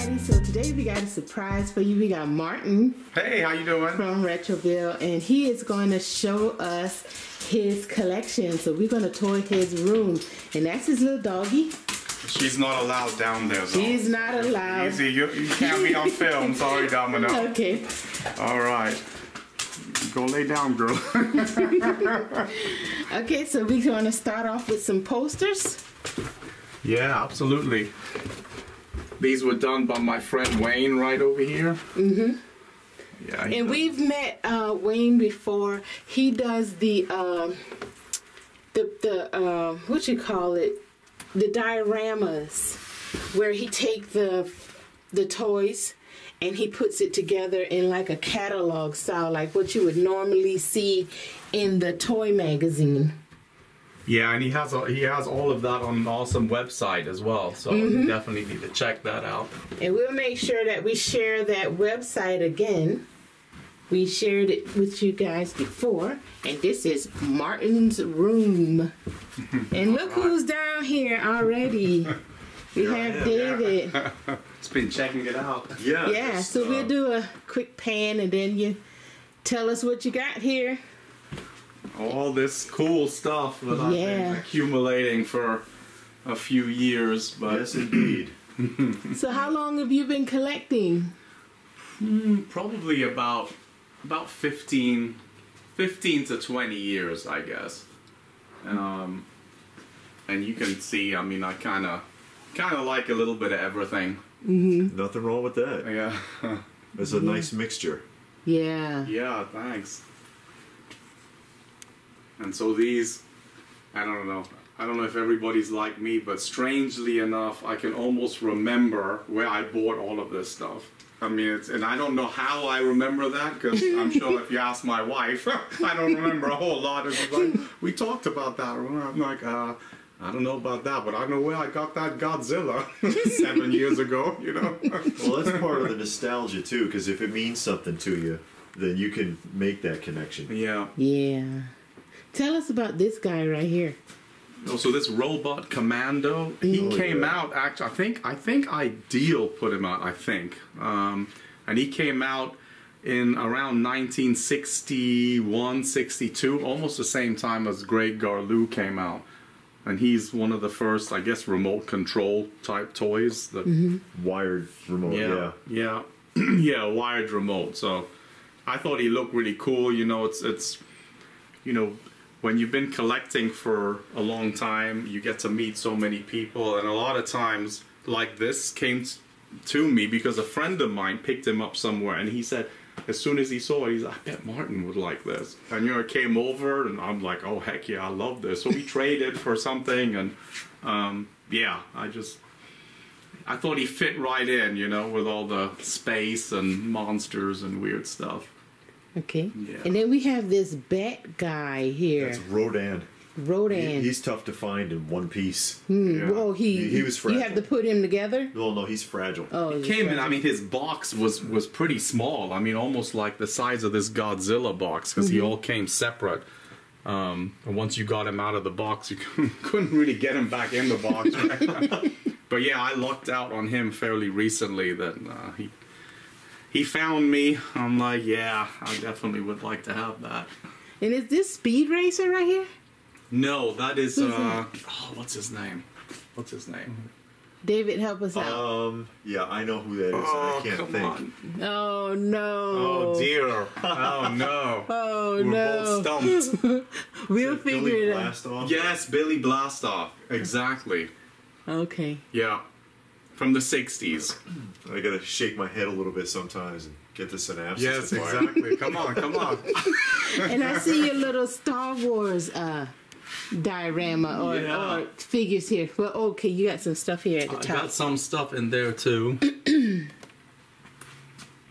everybody. So today we got a surprise for you. We got Martin. Hey, how you doing? From RetroVille, and he is going to show us his collection. So we're going to tour his room, and that's his little doggy. She's not allowed down there, though. She's not allowed. Easy, you can't be on film. Sorry, Domino. Okay. All right. Go lay down, girl. Okay, so we're going to start off with some posters. Yeah, absolutely. These were done by my friend Wayne right over here. Mm-hmm. Yeah. And we've met Wayne before. He does the what you call it? The dioramas, where he take the toys and he puts it together in like a catalog style, like what you would normally see in the toy magazine. Yeah, and he has all of that on an awesome website as well, so you definitely need to check that out. And we'll make sure that we share that website again. We shared it with you guys before, and this is Martin's room. And look who's down here already. We have David. Yeah. It's been checking it out. Yeah. Yeah, so we'll do a quick pan, and then you tell us what you got here. All this cool stuff that I've been accumulating for a few years. But yes, indeed. So how long have you been collecting? Probably about 15 to 20 years, I guess. And you can see, I mean, I kind of like a little bit of everything. Nothing wrong with that. Yeah. It's a nice mixture. Yeah. Yeah, thanks. And so these, I don't know if everybody's like me, but strangely enough, I can almost remember where I bought all of this stuff. I mean, and I don't know how I remember that, because I'm sure if you ask my wife, I don't remember a whole lot. It's like, we talked about that. I'm like, I don't know about that, but I know where I got that Godzilla 7 years ago, you know. Well, that's part of the nostalgia, too, because if it means something to you, then you can make that connection. Yeah. Yeah. Tell us about this guy right here. Oh, so this robot Commando, he came out, actually, I think Ideal put him out, I think. And he came out in around 1961, 62, almost the same time as Greg Garlou came out. And he's one of the first, I guess, remote control type toys. That Wired remote, yeah. Yeah, wired remote. So I thought he looked really cool. You know, it's you know, when you've been collecting for a long time, you get to meet so many people, and a lot of times like this came to me because a friend of mine picked him up somewhere, and he said as soon as he saw it, he's like, I bet Martin would like this. And you know, it came over, and I'm like, oh heck yeah, I love this. So we traded for something, and yeah, I thought he fit right in, you know, with all the space and monsters and weird stuff. Okay. Yeah. And then we have this bat guy here. That's Rodan. Rodan. He's tough to find in one piece. Yeah. Well, he was fragile. You have to put him together? Well, no, he's fragile. Oh, He came in, I mean, his box was pretty small. I mean, almost like the size of this Godzilla box, because he all came separate. And once you got him out of the box, you couldn't really get him back in the box. Right? But yeah, I lucked out on him fairly recently that he found me. I'm like, yeah, I definitely would like to have that. And is this Speed Racer right here? No, that is, Who's that? oh, what's his name? What's his name? David, help us out. Yeah, I know who that is. Oh, I can't come think. on. Oh, no. Oh, dear. Oh, no. Oh, We're no. both stumped. We'll figure Billy it out. Blastoff? Yes, Billy Blastoff. Exactly. Okay. Yeah. From the 60s. I gotta shake my head a little bit sometimes and get the synapses. Yes, to fire. exactly. Come on, come on. And I see your little Star Wars diorama or figures here. Well, okay, you got some stuff here at the I top. got some stuff in there, too.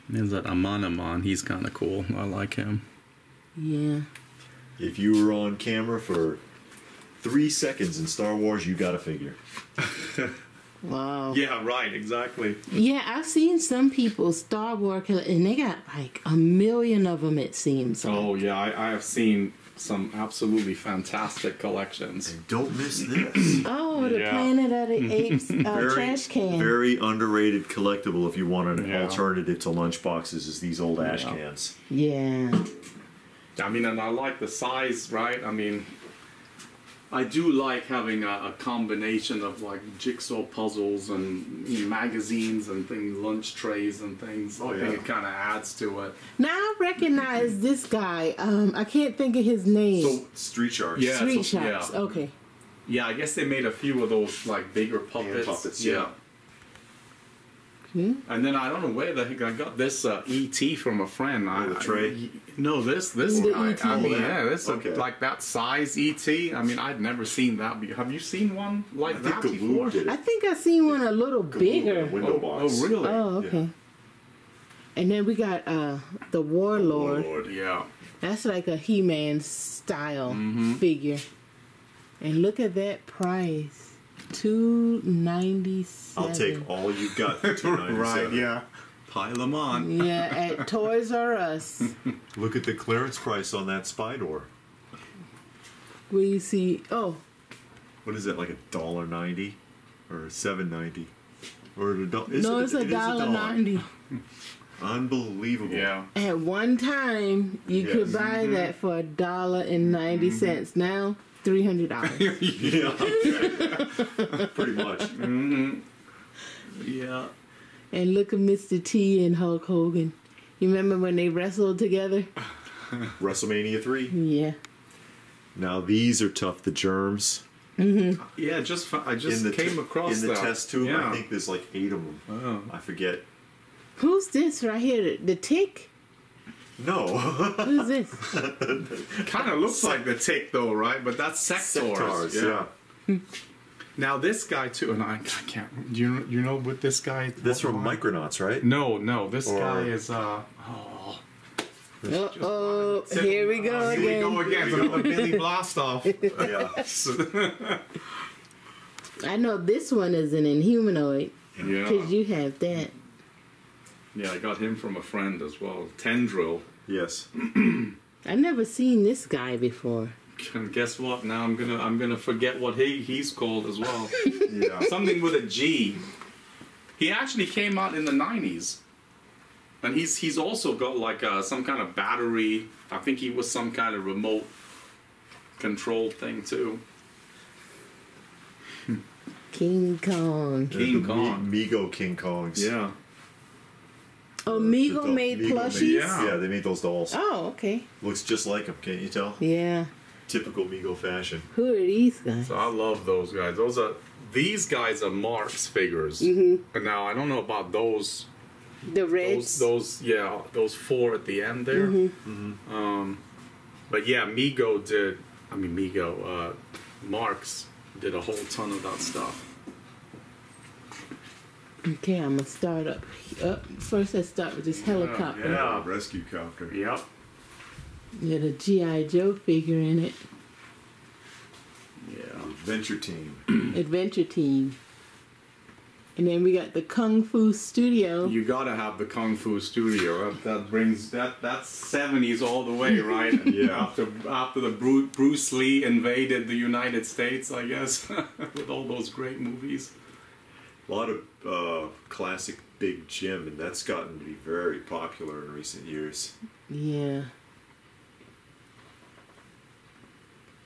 There's that Amanaman. He's kind of cool. I like him. Yeah. If you were on camera for 3 seconds in Star Wars, you got a figure. Wow. Yeah, right, exactly. Yeah, I've seen some people Star Wars, and they got like 1 million of them, it seems. Oh, yeah, I have seen some absolutely fantastic collections. And don't miss this. Oh, the Yeah. Planet Planet of the Apes trash can. Very underrated collectible if you want an Yeah. alternative to lunchboxes is these old ash Yeah. cans. Yeah. I mean, and I like the size, right? I mean, I do like having a combination of like jigsaw puzzles and magazines and things, lunch trays and things. Oh, I think yeah. it kind of adds to it. Now I recognize this guy. I can't think of his name. So Street Sharks. Yeah. Street so- Sharks. yeah. Okay. Yeah, I guess they made a few of those like bigger puppets. puppets, yeah. yeah. Hmm? And then I don't know where the heck I got this ET from a friend. Oh, the tray? No, this The guy. ET. I mean, Oh, yeah, this okay. like that size ET. I mean, I'd never seen that. Have you seen one like I think that Galoob before? did it. I think I seen one a little bigger. Window box. Oh, really? Oh, okay. And then we got the Warlord. Lord. Yeah. That's like a He-Man style Mm-hmm. figure. And look at that price. $297. I'll take all you got for $297. Right. Yeah. Pile them on. Yeah, at Toys R Us. Look at the clearance price on that spy door. Where you see, oh, What is it, like $1.90 or $7.90? Or no, it's $1.90. Unbelievable. Yeah. At one time, you could Yes. buy that for $1.90. Now, $300. Yeah. Pretty much. Yeah. And look at Mr. T and Hulk Hogan. You remember when they wrestled together? WrestleMania 3. Yeah. Now these are tough. The germs. Yeah. I just came across in the that. test tube. Yeah. I think there's like 8 of them. Oh. I forget. Who's this right here? The Tick? No. Who's this? Kind of looks like the Tick though, right? But that's Sectors. Sectors, yeah. Now this guy too, and I can't. Do you know what this guy? That's from what- Micronauts, right? No. This Or- guy is Uh-oh, here we go Here we go again. again. Another Billy Blastoff. Yeah. I know this one is an Inhumanoid, because Yeah. you have that. Yeah, I got him from a friend as well. Tendril. Yes. I've never seen this guy before. And guess what? Now I'm gonna forget what he's called as well. Yeah. Something with a G. He actually came out in the 90s. And he's also got like some kind of battery. I think he was some kind of remote control thing too. King Kong. King The Kong. Mego King Kongs. Yeah. Oh, The Mego doll- made Mego plushies? Yeah. Yeah, they made those dolls. Oh, okay. Looks just like them, can't you tell? Yeah. Typical Mego fashion. Who are these guys? So I love those guys. These guys are Mark's figures. Mm-hmm. And now I don't know about those. The Reds. Those 4 at the end there. But yeah, Marx did a whole ton of that stuff. Okay, I'm going to start up. First, let's start with this helicopter. Yeah. Rescue copter. Yep. With a G.I. Joe figure in it. Yeah. Adventure Team. Adventure Team. And then we got the Kung Fu Studio. You gotta have the Kung Fu Studio. That brings that's 70s all the way, right? Yeah. After the Bruce Lee invaded the United States, I guess, with all those great movies. A lot of classic Big Jim, and that's gotten to be very popular in recent years. Yeah.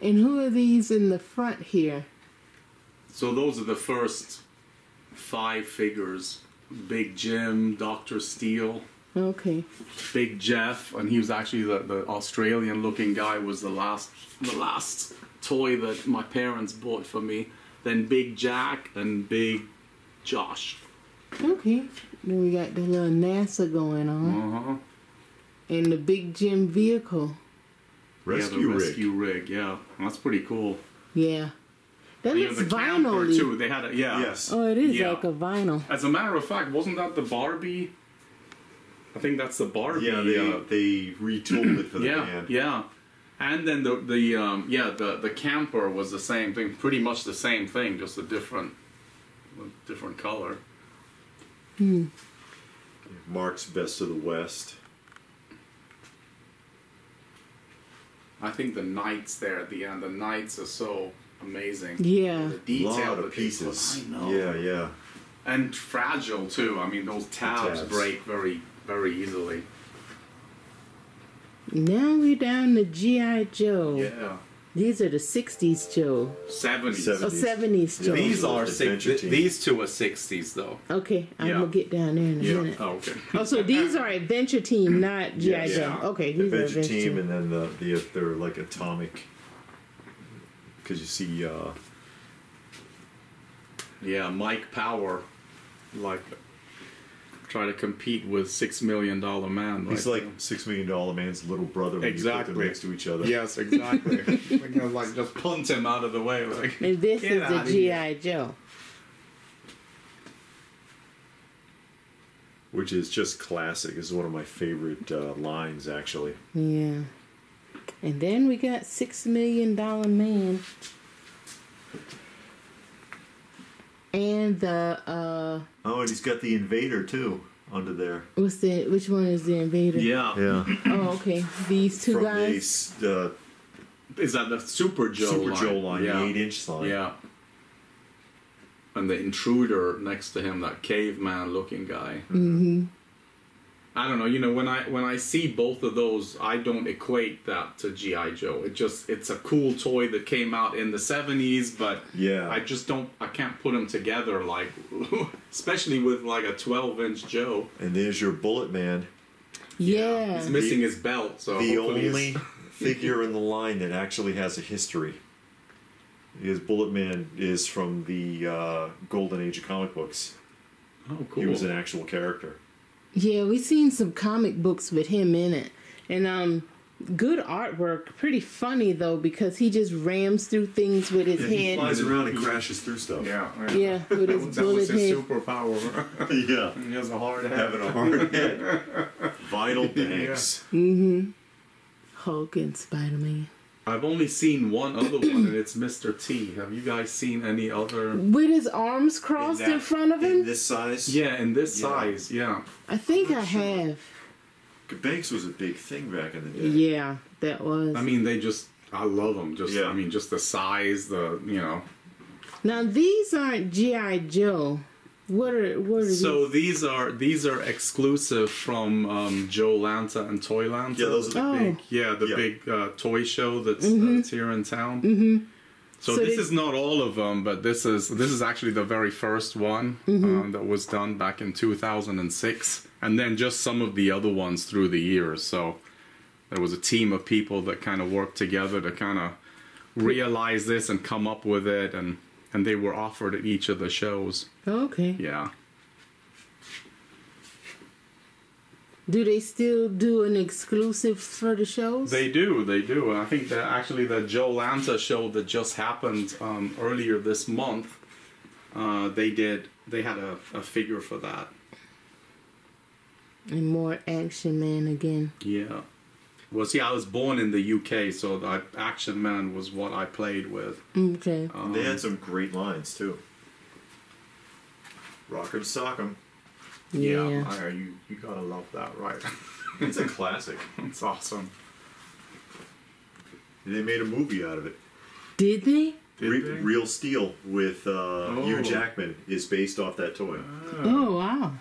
And who are these in the front here? So those are the first 5 figures: Big Jim, Dr. Steele, Okay. Big Jeff, and he was actually the Australian-looking guy. Was the last toy that my parents bought for me. Then Big Jack and Big Josh. Okay. Then we got the little NASA going on. Uh-huh. And the Big Jim vehicle. Rescue the rig. rescue rig. Yeah, that's pretty cool. Yeah. That Yeah, looks the camper vinyl-y. too. They had a Yes. Oh, it is Yeah. like a vinyl. As a matter of fact, wasn't that the Barbie? I think that's the Barbie. Yeah, they retooled it for the yeah, band. yeah. And then the camper was the same thing, pretty much the same thing, just a different color. Mark's Best of the West. I think the knights there at the end, the knights are so amazing. Yeah. The detail A lot that of they put- pieces. I know. Yeah, yeah. And fragile too. I mean, those tabs tabs. break very, very easily. Now we're down to G.I. Joe. Yeah. These are the 60s Joe. 70s. Oh, 70s Joe. These are Adventure team. these two are 60s though. Okay, I'm Yeah. gonna get down there in a minute. Oh, okay. Oh, so these are Adventure Team, not G.I. Yes. Joe. Yeah. Okay, these are Adventure Adventure Team, and then they're like atomic. Because you see, Yeah, Mike Power, like, try to compete with $6 Million Man. he's right? like $6 Million Man's little brother when you put Exactly. them next to each other. Yes, exactly. We're gonna like just punt him out of the way. Like, And this get is the outta here. G.I. Joe. Which is just classic. Is one of my favorite lines, actually. Yeah. And then we got $6 Million Man. And the Oh, and he's got the Invader too under there. which one is the Invader? Yeah. Yeah. Oh, okay. These two From guys. the Is that the Super Joe Super line? Joe line, Yeah. the 8-inch line. Yeah. And the intruder next to him, that caveman looking guy. Mm-hmm. I don't know, you know, when I see both of those, I don't equate that to G.I. Joe. It's a cool toy that came out in the 70s, but Yeah. I can't put them together, like, especially with like a 12-inch Joe. And there's your Bullet Man, Yeah. He's missing his belt, so the hopefully only figure in the line that actually has a history. Because Bullet Man is from the Golden Age of comic books. Oh, cool. He was an actual character. Yeah, we've seen some comic books with him in it. And good artwork. Pretty funny though, because he just rams through things with his He head. flies around and crashes through stuff. Yeah. Yeah, with his That bullet was his head. superpower. Yeah. He has a hard head. Having a hard head. Vinyl bags. Mm-hmm. Hulk and Spider-Man. I've only seen one other one, and it's Mr. T. Have you guys seen any other? With his arms crossed in front of In him? this size? Yeah, in this Yeah. size, yeah. I think I have. Banks was a big thing back in the day. Yeah, that was. I mean, I love them. Just, Yeah. I mean, just the size, Now these aren't G.I. Joe. What are So these? these are exclusive from Joe Lanta and Toy Lanta. Yeah, those are the Oh. big. big toy show that's here in town. Mm-hmm. So this is not all of them, but this is actually the very first one that was done back in 2006, and then just some of the other ones through the years. So there was a team of people that kind of worked together to kind of realize this and come up with it, and they were offered at each of the shows. Okay. Yeah. Do they still do an exclusive for the shows? They do. And I think that actually the Joe Lanta show that just happened earlier this month, they had a figure for that. And more Action Man again. Yeah. Well, see, I was born in the UK, so the Action Man was what I played with. Okay. They had some great lines too. Rock 'em, sock 'em. Yeah. You gotta love that, right? It's a classic. It's awesome. They made a movie out of it. Did they? Did they? Real Steel with Hugh Jackman is based off that toy. Oh wow.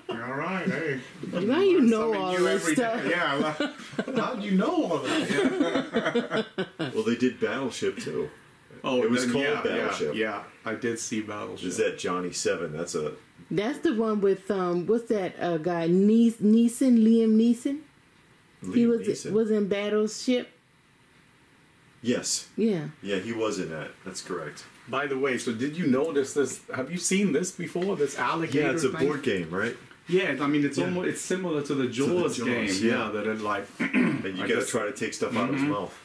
All right, hey. Now you know all you this every stuff. day. Yeah. How'd you know all that? Well, they did Battleship too. Oh, It was then, called yeah, Battleship. Yeah, I did see Battleship. Is that Johnny 7? That's a That's the one with what's that guy Liam Neeson? He Liam Neeson. was in Battleship. Yes. Yeah. Yeah, he was in that. That's correct. By the way, so did you notice this? Have you seen this before? This alligator? Yeah, it's a thing? board game, right? Yeah, I mean it's Yeah. almost similar to the Jaws, game. Jaws, Yeah, yeah. that it like. And you I gotta just- try to take stuff out of his mouth.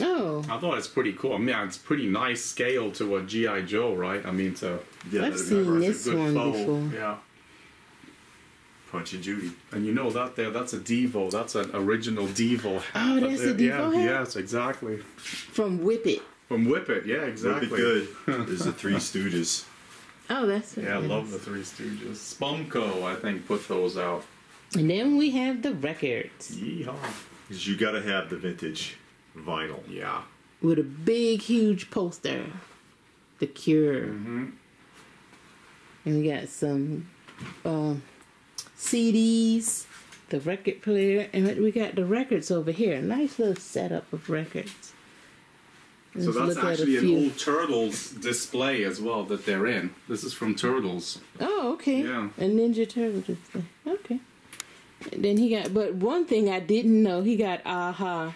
Oh. I thought it's pretty cool. I mean, it's pretty nice scale to a GI Joe, right? I mean, to Yeah, I've that'd be seen perfect. this good one foe. before. Yeah, Punch and Judy. and you know that that's a Devo. That's an original Devo. Oh, that's a Devo hat? Yes, exactly. From Whip It. From Whip It. Yeah, Would exactly. be good. There's the Three Stooges. Oh, that's Yeah, I what it love is. the Three Stooges. Spumco, I think, put those out. And then we have the records. Yeehaw. Because you gotta have the vintage vinyl. Yeah. with a big, huge poster. The Cure. Mm-hmm. And we got some CDs, the record player, and we got the records over here. Nice little setup of records. So Let's that's look at a actually an few. old Turtles display as well that they're in. This is from Turtles. Oh, okay. Yeah. A Ninja Turtle display. Okay. And then he got, but one thing I didn't know, he got Aha.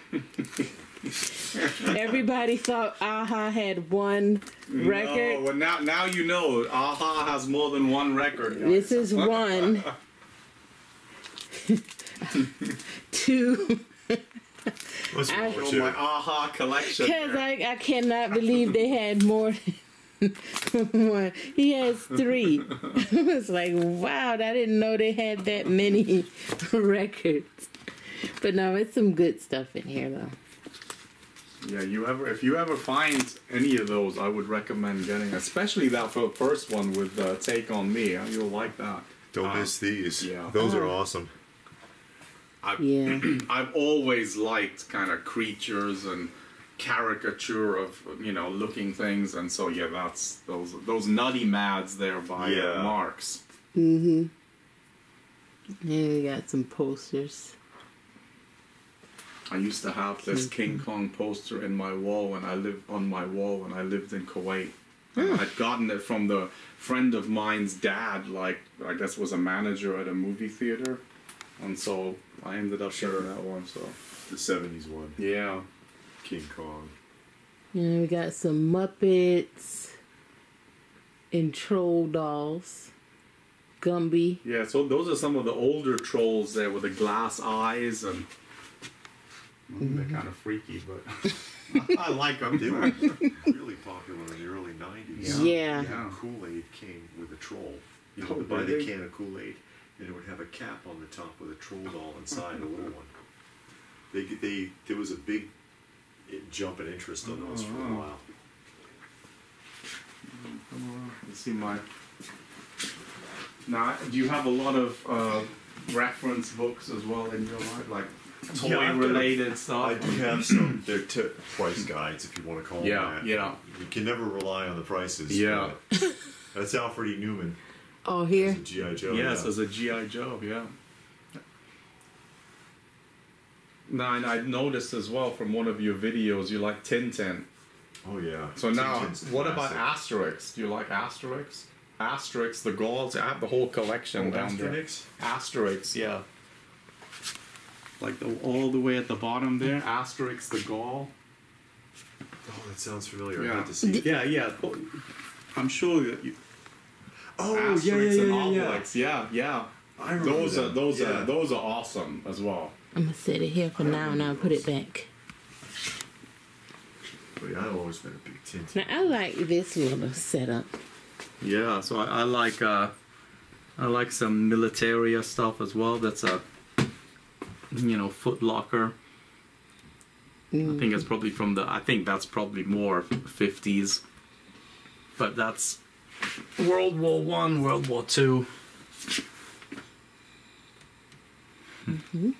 Everybody thought Aha had one record. No, well now you know. Aha has more than one record. Guys. This is one. Two. What's wrong with Oh, you? my Aha collection. Because there. I cannot believe they had more than one. He has 3. I was like, wow, I didn't know they had that many records. But no, it's some good stuff in here, though. Yeah, if you ever find any of those, I would recommend getting, especially that for the first one with Take on Me. You'll like that. Don't miss these. Yeah. Those are awesome. I've always liked kind of creatures and caricature of looking things, and so yeah, that's those nutty mads there by Marx. Mm-hmm. Yeah, we got some posters. I used to have this King Kong poster in my wall when I lived in Kuwait. And I'd gotten it from the friend of mine's dad, like I guess was a manager at a movie theater, and so I ended up getting that one. So The 70s one. yeah. King Kong. Yeah, we got some Muppets and Troll dolls. Gumby. Yeah, so those are some of the older trolls there with the glass eyes, and they're kind of freaky, but I like them. They were really popular in the early 90s. Yeah. Kool-Aid came with a troll. You Oh, know, buy really? the can of Kool-Aid, and it would have a cap on the top with a troll doll inside, a little one. There was a big jump in interest on those for a while. Let's see my. Now, do you have a lot of reference books as well in your life, like toy-related stuff? I do have some. They're price guides, if you want to call them that. Yeah. You can never rely on the prices. Yeah. but That's Alfred E. Newman. Oh, here? As a G.I. Joe. Yes, yeah. as a G.I. Joe, yeah. Now, and I noticed as well from one of your videos, you like Tintin. Oh, yeah. So now, Tintin's what about classic. Asterix? Do you like Asterix? Asterix, the Gauls. I have the whole collection down there. Asterix? Asterix, yeah. Like all the way at the bottom there, Asterix the Gaul. Oh, that sounds familiar. Yeah. I had to see. Yeah. I'm sure that you. Oh, Asterix and Obelix. Yeah. I remember Those are awesome as well. I'm going to set it here for now and I'll put it back. But yeah, I've always been a big Tintin. Now, I like this little setup. Yeah, so I like some militaria stuff as well. That's a Foot Locker. I think it's probably that's probably more 50s. But that's World War I, World War II. Mm-hmm.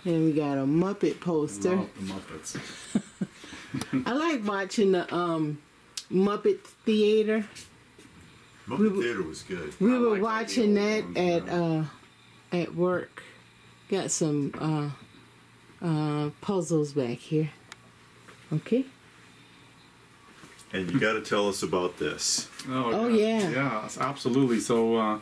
And we got a Muppet poster. Love the Muppets. I like watching the Muppet Theater. Muppet Theater was good. We I were like watching the that old ones, at work. Got some puzzles back here. Okay. And you got to tell us about this. Oh, yeah. Yeah, absolutely. So,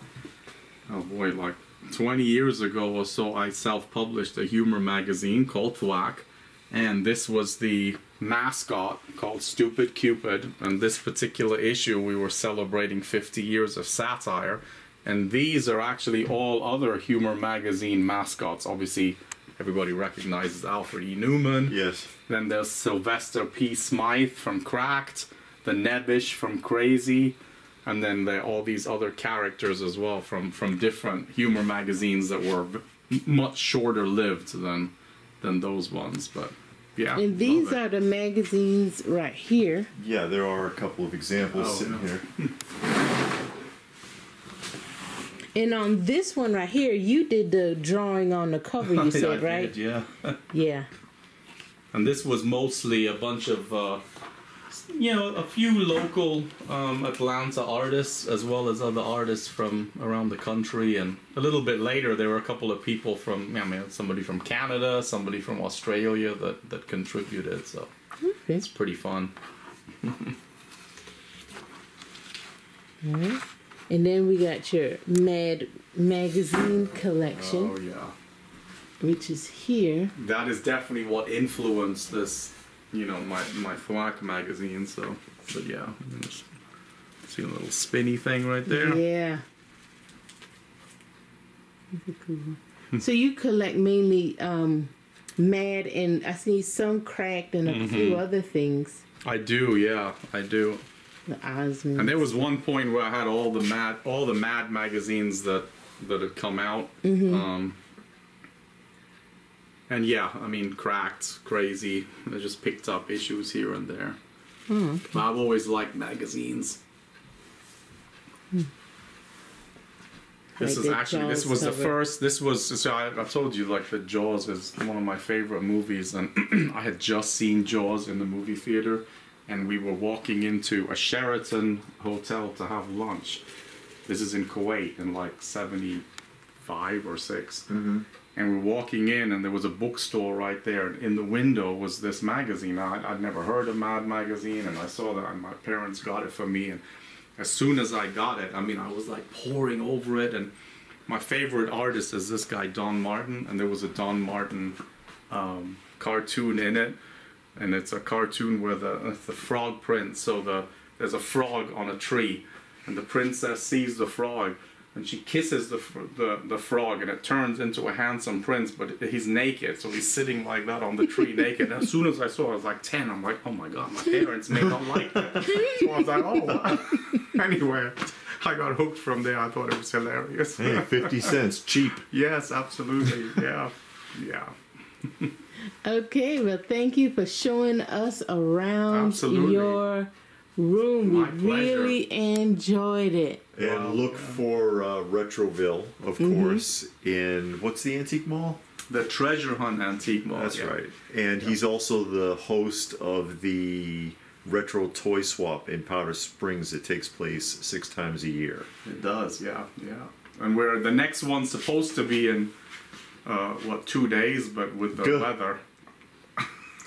like 20 years ago or so, I self-published a humor magazine called Thwack, and this was the mascot called Stupid Cupid. And this particular issue, we were celebrating 50 years of satire, and these are actually all other humor magazine mascots. Obviously, everybody recognizes Alfred E. Newman. Yes. Then there's Sylvester P. Smythe from Cracked, the Nebbish from Crazy, and then there are all these other characters as well from different humor magazines that were much shorter lived than those ones. But yeah. And these are the magazines right here. Yeah, there are a couple of examples sitting here. And on this one right here, you did the drawing on the cover, you said, right? Yeah. Yeah. And this was mostly a bunch of, you know, a few local Atlanta artists, as well as other artists from around the country. And a little bit later, there were a couple of people from, I mean, somebody from Canada, somebody from Australia that contributed. So it's pretty fun. All right. And then we got your Mad magazine collection. Oh, yeah. Which is here. That is definitely what influenced this, you know, my Thwack magazine. So yeah. See a little spinny thing right there? Yeah. Cool. So you collect mainly Mad, and I see some cracked and a few other things. I do, yeah, I do. The Osmonds. And there was one point where I had all the Mad magazines that had come out. And yeah, I mean, cracked, crazy. I just picked up issues here and there. Okay. But I've always liked magazines. This is actually, this was the first, so I told you, like, that Jaws is one of my favorite movies, and I had just seen Jaws in the movie theater, and we were walking into a Sheraton hotel to have lunch. This is in Kuwait in like 75 or 6. And we're walking in, and there was a bookstore right there. And in the window was this magazine. I'd never heard of Mad magazine, and I saw that, and my parents got it for me. And as soon as I got it, I mean, I was like poring over it. And my favorite artist is this guy, Don Martin. And there was a Don Martin cartoon in it. And it's a cartoon where the frog prince. So there's a frog on a tree, and the princess sees the frog, and she kisses the frog, and it turns into a handsome prince, but he's naked, so he's sitting like that on the tree naked. And as soon as I saw it, I was like 10. I'm like, oh my god, my parents may not like that. So I was like, oh wow. Anyway, I got hooked from there. I thought it was hilarious. Hey, 50 cents, cheap. Yes, absolutely. Yeah, yeah. Okay, well, thank you for showing us around your room. My We pleasure. really enjoyed it. And look for RetroVille, of course, in, what's the antique mall? The Treasure Hunt Antique Mall. That's right. And he's also the host of the Retro Toy Swap in Powder Springs that takes place 6 times a year. It does, yeah, yeah. And where the next one's supposed to be in, 2 days, but with the weather.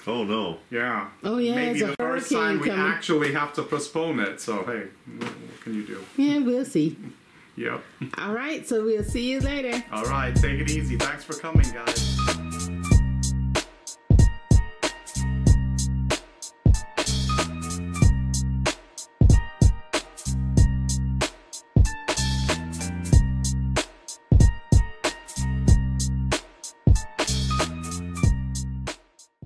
Oh no. Yeah. Oh, yeah, Maybe it's a the first time hurricane we coming. actually have to postpone it, so hey, what can you do? Yeah, we'll see. Yep. All right, so we'll see you later. All right, take it easy. Thanks for coming, guys.